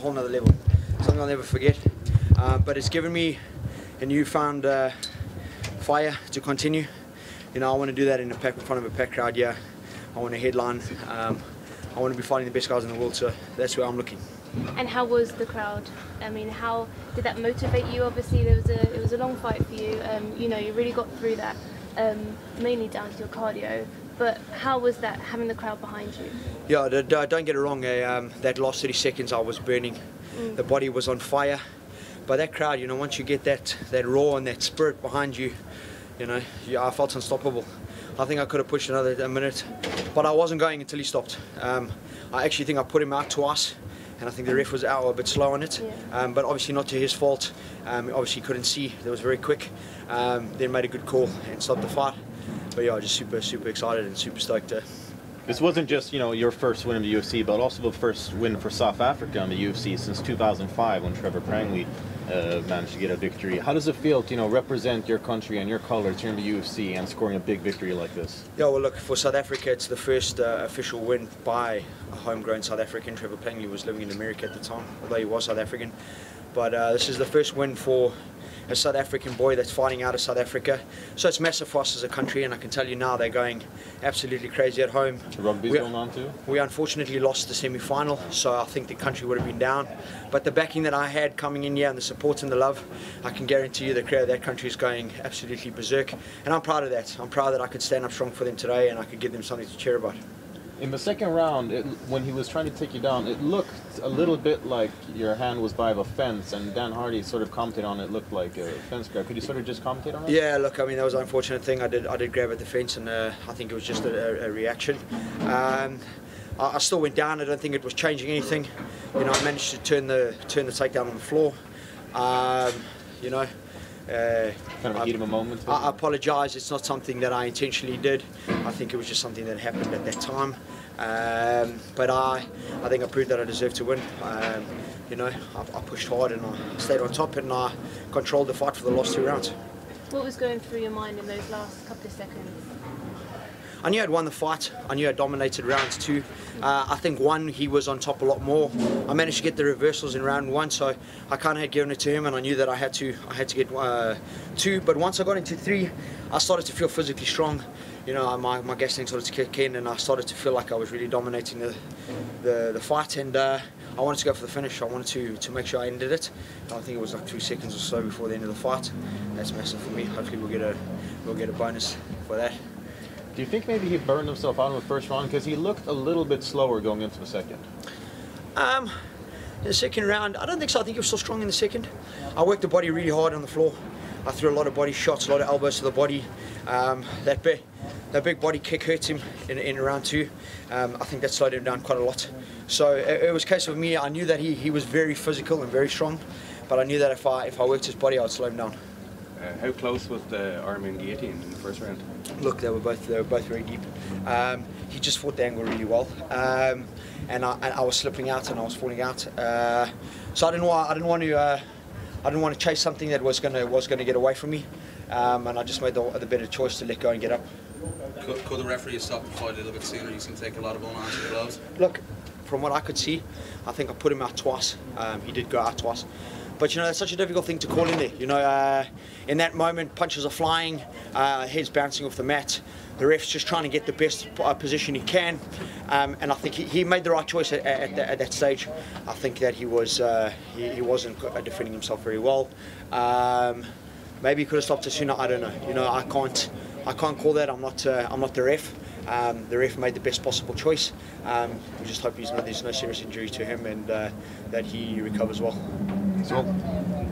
whole nother level, something I'll never forget. But it's given me a newfound fire to continue. You know, I want to do that in front of a packed crowd. Yeah, I want to headline. I want to be fighting the best guys in the world. So that's where I'm looking. And how was the crowd? I mean, how did that motivate you? Obviously, it was a long fight for you. You know, you really got through that, mainly down to your cardio. But how was that, having the crowd behind you? Yeah, don't get it wrong. That last 30 seconds, I was burning. The body was on fire. But that crowd, you know, once you get that roar and that spirit behind you, you know, I felt unstoppable. I think I could have pushed another minute, but I wasn't going until he stopped. I actually think I put him out twice. And I think the ref was out a bit slow on it, but obviously not to his fault. Obviously he couldn't see, that was very quick. Then made a good call and stopped the fight. But yeah, just super excited and super stoked. This wasn't just, you know, your first win in the UFC, but also the first win for South Africa in the UFC since 2005 when Trevor Prangley managed to get a victory. How does it feel to, you know, represent your country and your colours here in the UFC and scoring a big victory like this? Yeah, well look, for South Africa it's the first official win by a homegrown South African. Trevor Prangley was living in America at the time, although he was South African. But this is the first win for a South African boy that's fighting out of South Africa. So it's massive for us as a country, and I can tell you now they're going absolutely crazy at home. Rugby's going on too? We unfortunately lost the semi-final, so I think the country would have been down. But the backing that I had coming in here and the support and the love, I can guarantee you the crowd of that country is going absolutely berserk. And I'm proud of that. I'm proud that I could stand up strong for them today and I could give them something to cheer about. In the second round, when he was trying to take you down, it looked a little bit like your hand was by the fence, and Dan Hardy sort of commented on it, looked like a fence grab. Could you sort of just commentate on that? Yeah, look, I mean, that was an unfortunate thing. I did grab at the fence, and I think it was just a reaction. I still went down. I don't think it was changing anything. You know, I managed to turn the takedown on the floor. You know. Kind of heat of a moment. I apologise. It's not something that I intentionally did. I think it was just something that happened at that time. But I think I proved that I deserved to win. You know, I pushed hard and I stayed on top and I controlled the fight for the last 2 rounds. What was going through your mind in those last couple of seconds? I knew I'd won the fight. I knew I dominated rounds 2. I think 1, he was on top a lot more. I managed to get the reversals in round 1, so I kind of had given it to him, and I knew that I had to get 2. But once I got into 3, I started to feel physically strong. You know, my gas tank started to kick in, and I started to feel like I was really dominating the fight. And I wanted to go for the finish. I wanted to make sure I ended it. I think it was like 2 seconds or so before the end of the fight. That's massive for me. Hopefully we'll get a bonus for that. Do you think maybe he burned himself out in the first round? Because he looked a little bit slower going into the second. In the second round, I don't think so. I think he was still strong in the second. I worked the body really hard on the floor. I threw a lot of body shots, a lot of elbows to the body. That big body kick hurt him in round 2. I think that slowed him down quite a lot. So it was a case of me. I knew that he was very physical and very strong, but I knew that if I worked his body, I would slow him down. How close was the arm in guillotine in the first round? Look, they were both very deep. He just fought the angle really well, and I was slipping out and I was falling out. So I didn't want to chase something that was gonna get away from me, and I just made the better choice to let go and get up. Could the referee have stopped the fight a little bit sooner? You seem to take a lot of unanswered blows. Look, from what I could see, I think I put him out twice. He did go out twice. But you know, that's such a difficult thing to call in there. You know, in that moment, punches are flying, heads bouncing off the mat. The ref's just trying to get the best position he can, and I think he made the right choice at that stage. I think that he wasn't defending himself very well. Maybe he could have stopped it sooner. I don't know. You know, I can't call that. I'm not the ref. The ref made the best possible choice. We just hope there's no serious injury to him and that he recovers well. So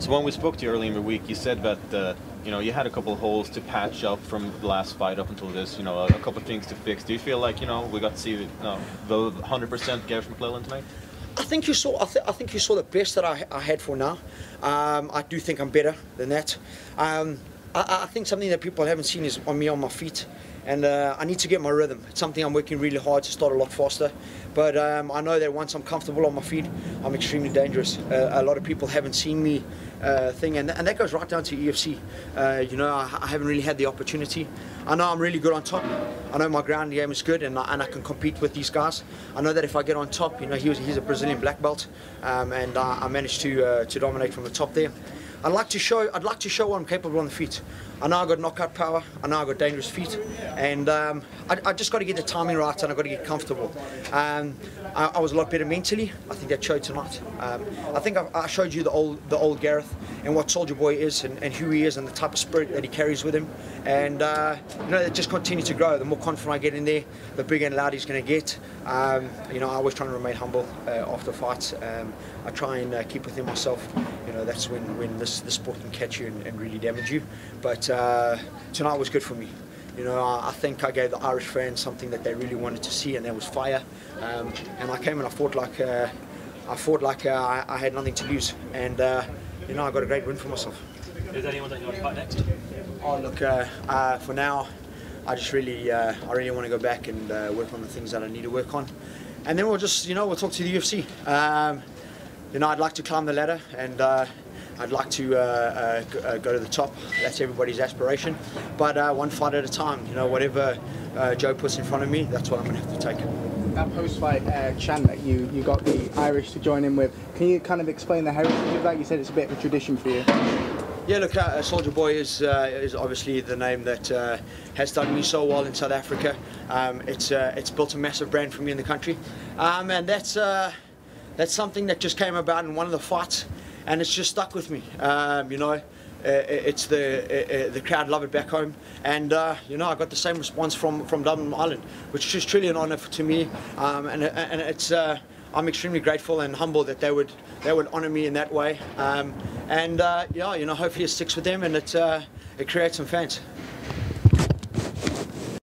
when we spoke to you earlier in the week, you said that you know, you had a couple of holes to patch up from the last fight up until this. You know, a couple of things to fix. Do you feel like, you know, we got to see the 100% Gareth McAllen tonight? I think you saw. I think you saw the best that I had for now. I do think I'm better than that. I think something that people haven't seen is on my feet and I need to get my rhythm. It's something I'm working really hard to start a lot faster. But I know that once I'm comfortable on my feet, I'm extremely dangerous. A lot of people haven't seen me and that goes right down to UFC. You know, I haven't really had the opportunity. I know I'm really good on top. I know my ground game is good, and I can compete with these guys. I know that if I get on top, you know, he's a Brazilian black belt, and I managed to dominate from the top there. I'd like to show what I'm capable on the feet. I know I got knockout power. I know I got dangerous feet, and I just got to get the timing right, and I got to get comfortable. I was a lot better mentally. I think that showed tonight. I think I showed you the old Gareth and what Soldier Boy is, and who he is, and the type of spirit that he carries with him. And you know, it just continues to grow. The more confident I get in there, the bigger and louder he's going to get. You know, I always try to remain humble after fights. I try and keep within myself. You know, that's when this sport can catch you and really damage you. But tonight was good for me. You know, I think I gave the Irish fans something that they really wanted to see, and that was fire. And I came and I fought like I had nothing to lose. And you know, I got a great win for myself. Is there anyone that you want to fight next? Oh look, for now, I really want to go back and work on the things that I need to work on, and then we'll just, you know, we'll talk to the UFC. You know, I'd like to climb the ladder, and I'd like to go to the top. That's everybody's aspiration, but one fight at a time. You know, whatever Joe puts in front of me, that's what I'm going to have to take. That post-fight chant that you got the Irish to join in with, can you kind of explain the heritage of that? You said it's a bit of a tradition for you. Yeah, look, Soldier Boy is obviously the name that has done me so well in South Africa. It's built a massive brand for me in the country, and that's something that just came about in one of the fights, and it's just stuck with me. You know, it's the crowd love it back home, and you know, I got the same response from Dublin, Ireland, which is truly an honour to me, and it's. I'm extremely grateful and humble that they would honour me in that way, and yeah, you know, hopefully it sticks with them, and it creates some fans.